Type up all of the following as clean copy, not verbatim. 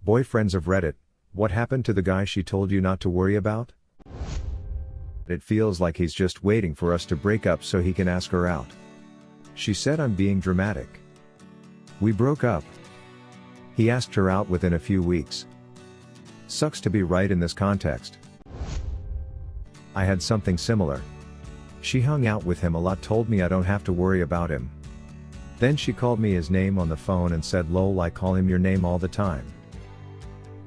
Boyfriends of Reddit, what happened to the guy she told you not to worry about? It feels like he's just waiting for us to break up so he can ask her out. She said I'm being dramatic. We broke up. He asked her out within a few weeks. Sucks to be right in this context. I had something similar. She hung out with him a lot, told me I don't have to worry about him. Then she called me his name on the phone and said, "Lol, I call him your name all the time."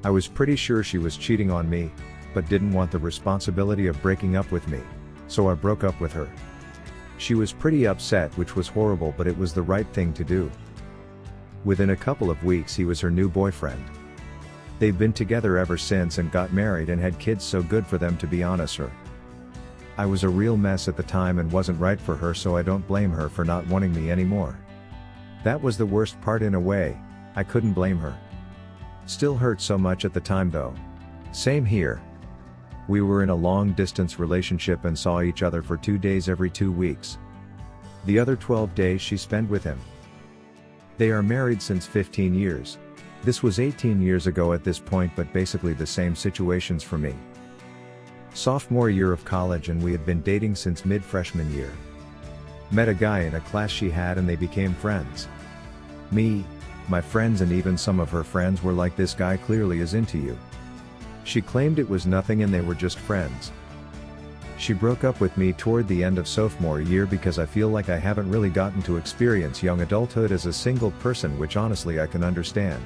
I was pretty sure she was cheating on me, but didn't want the responsibility of breaking up with me, so I broke up with her. She was pretty upset, which was horrible, but it was the right thing to do. Within a couple of weeks he was her new boyfriend. They've been together ever since and got married and had kids, so good for them, to be honest. I was a real mess at the time and wasn't right for her, so I don't blame her for not wanting me anymore. That was the worst part in a way. I couldn't blame her. Still hurt so much at the time though. Same here. We were in a long distance relationship and saw each other for 2 days every 2 weeks. The other 12 days she spent with him. They are married since 15 years. This was 18 years ago at this point, but basically the same situations for me. Sophomore year of college, and we had been dating since mid-freshman year. Met a guy in a class she had and they became friends. Me, my friends and even some of her friends were like, "This guy clearly is into you." She claimed it was nothing and they were just friends. She broke up with me toward the end of sophomore year because I feel like I haven't really gotten to experience young adulthood as a single person, which honestly I can understand.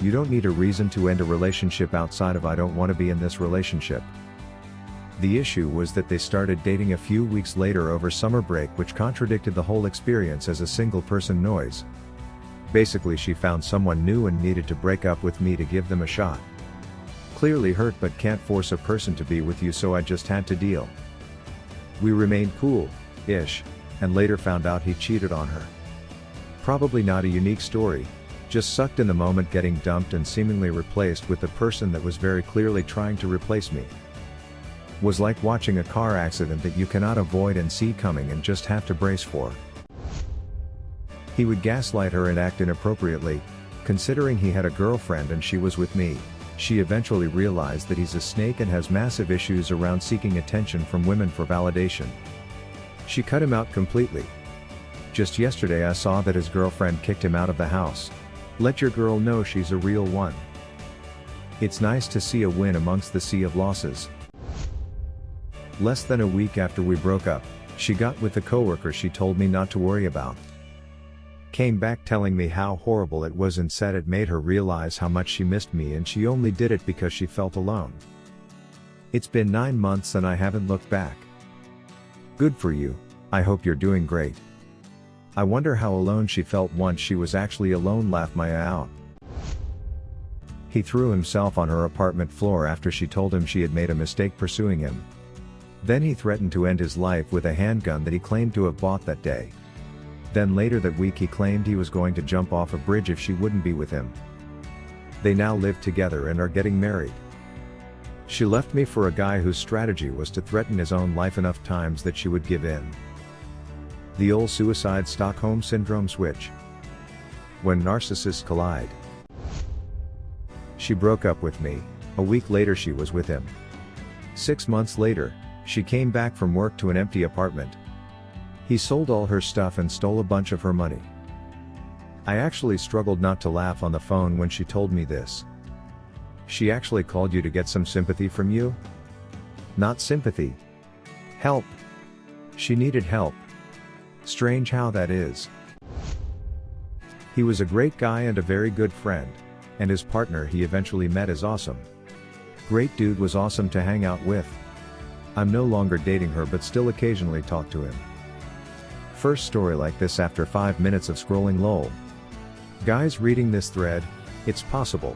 You don't need a reason to end a relationship outside of "I don't want to be in this relationship." The issue was that they started dating a few weeks later over summer break, which contradicted the whole experience as a single person noise. Basically, she found someone new and needed to break up with me to give them a shot. Clearly hurt, but can't force a person to be with you, so I just had to deal. We remained cool-ish, and later found out he cheated on her. Probably not a unique story, just sucked in the moment getting dumped and seemingly replaced with the person that was very clearly trying to replace me. Was like watching a car accident that you cannot avoid and see coming and just have to brace for. He would gaslight her and act inappropriately, considering he had a girlfriend and she was with me. She eventually realized that he's a snake and has massive issues around seeking attention from women for validation. She cut him out completely. Just yesterday I saw that his girlfriend kicked him out of the house. Let your girl know she's a real one. It's nice to see a win amongst the sea of losses. Less than a week after we broke up, she got with the coworker she told me not to worry about. Came back telling me how horrible it was and said it made her realize how much she missed me and she only did it because she felt alone. It's been 9 months and I haven't looked back. Good for you, I hope you're doing great. I wonder how alone she felt once she was actually alone. Laugh my out. He threw himself on her apartment floor after she told him she had made a mistake pursuing him. Then he threatened to end his life with a handgun that he claimed to have bought that day. Then later that week he claimed he was going to jump off a bridge if she wouldn't be with him. They now live together and are getting married. She left me for a guy whose strategy was to threaten his own life enough times that she would give in. The old suicide Stockholm Syndrome switch. When narcissists collide. She broke up with me. A week later she was with him. 6 months later, she came back from work to an empty apartment. He sold all her stuff and stole a bunch of her money. I actually struggled not to laugh on the phone when she told me this. She actually called you to get some sympathy from you? Not sympathy. Help. She needed help. Strange how that is. He was a great guy and a very good friend, and his partner he eventually met is awesome. Great dude, was awesome to hang out with. I'm no longer dating her but still occasionally talk to him. First story like this after 5 minutes of scrolling. Lol. Guys reading this thread, it's possible.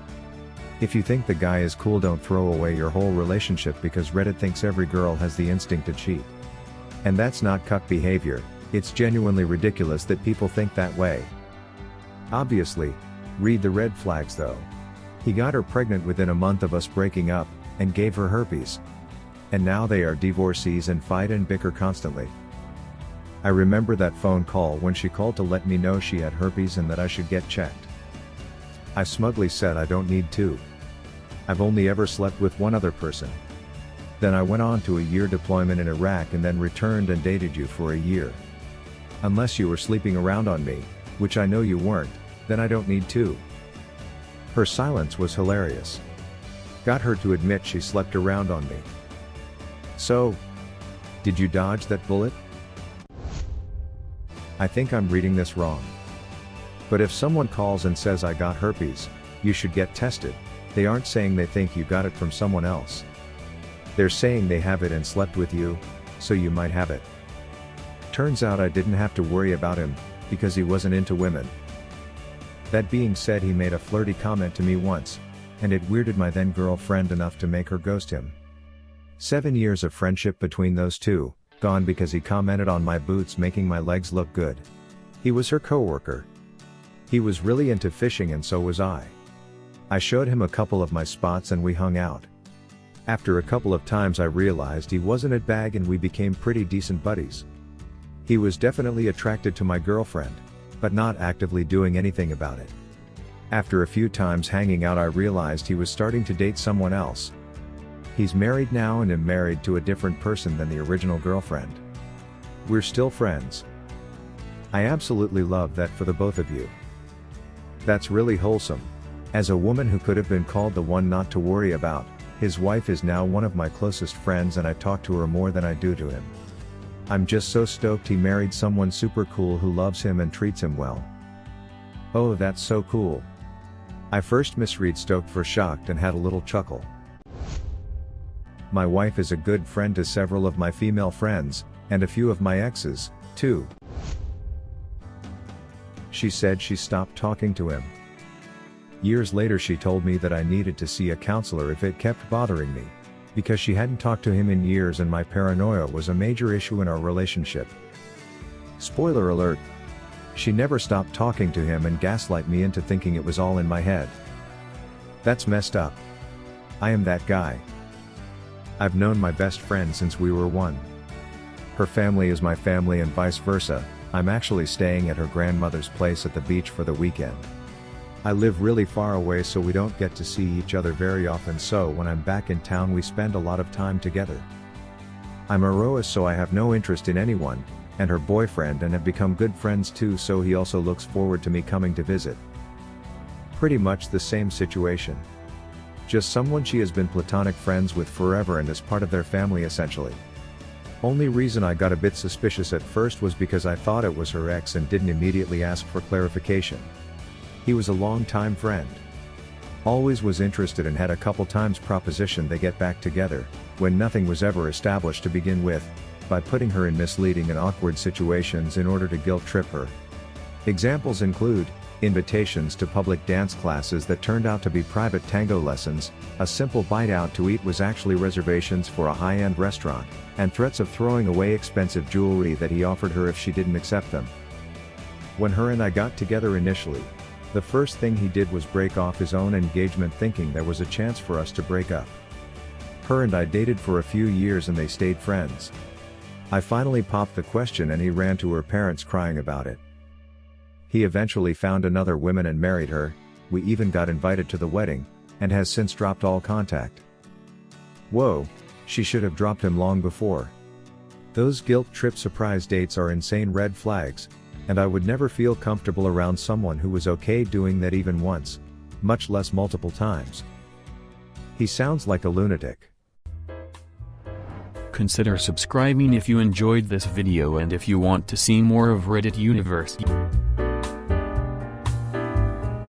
If you think the guy is cool, don't throw away your whole relationship because Reddit thinks every girl has the instinct to cheat. And that's not cuck behavior, it's genuinely ridiculous that people think that way. Obviously, read the red flags though. He got her pregnant within a month of us breaking up, and gave her herpes. And now they are divorcees and fight and bicker constantly. I remember that phone call when she called to let me know she had herpes and that I should get checked. I smugly said I don't need to. I've only ever slept with one other person. Then I went on to a year deployment in Iraq and then returned and dated you for a year. Unless you were sleeping around on me, which I know you weren't, then I don't need to. Her silence was hilarious. Got her to admit she slept around on me. So, did you dodge that bullet? I think I'm reading this wrong. But if someone calls and says I got herpes, you should get tested. They aren't saying they think you got it from someone else. They're saying they have it and slept with you, so you might have it. Turns out I didn't have to worry about him, because he wasn't into women. That being said, he made a flirty comment to me once, and it weirded my then girlfriend enough to make her ghost him. 7 years of friendship between those two, gone because he commented on my boots making my legs look good. He was her coworker. He was really into fishing and so was I. I showed him a couple of my spots and we hung out. After a couple of times I realized he wasn't a bag and we became pretty decent buddies. He was definitely attracted to my girlfriend, but not actively doing anything about it. After a few times hanging out I realized he was starting to date someone else. He's married now and am married to a different person than the original girlfriend. We're still friends. I absolutely love that for the both of you. That's really wholesome. As a woman who could have been called the one not to worry about, his wife is now one of my closest friends and I talk to her more than I do to him. I'm just so stoked he married someone super cool who loves him and treats him well. Oh, that's so cool. I first misread stoked for shocked and had a little chuckle. My wife is a good friend to several of my female friends, and a few of my exes, too. She said she stopped talking to him. Years later she told me that I needed to see a counselor if it kept bothering me, because she hadn't talked to him in years and my paranoia was a major issue in our relationship. Spoiler alert. She never stopped talking to him and gaslight me into thinking it was all in my head. That's messed up. I am that guy. I've known my best friend since we were 1. Her family is my family and vice versa. I'm actually staying at her grandmother's place at the beach for the weekend. I live really far away so we don't get to see each other very often, so when I'm back in town we spend a lot of time together. I'm a Roas so I have no interest in anyone, and her boyfriend and have become good friends too, so he also looks forward to me coming to visit. Pretty much the same situation. Just someone she has been platonic friends with forever and is part of their family essentially. Only reason I got a bit suspicious at first was because I thought it was her ex and didn't immediately ask for clarification. He was a long-time friend. Always was interested and had a couple times propositioned they get back together, when nothing was ever established to begin with, by putting her in misleading and awkward situations in order to guilt trip her. Examples include invitations to public dance classes that turned out to be private tango lessons, a simple bite out to eat was actually reservations for a high-end restaurant, and threats of throwing away expensive jewelry that he offered her if she didn't accept them. When her and I got together initially, the first thing he did was break off his own engagement thinking there was a chance for us to break up. Her and I dated for a few years and they stayed friends. I finally popped the question and he ran to her parents crying about it. He eventually found another woman and married her, we even got invited to the wedding, and has since dropped all contact. Whoa, she should have dropped him long before. Those guilt trip surprise dates are insane red flags, and I would never feel comfortable around someone who was okay doing that even once, much less multiple times. He sounds like a lunatic. Consider subscribing if you enjoyed this video and if you want to see more of Reddit Universe.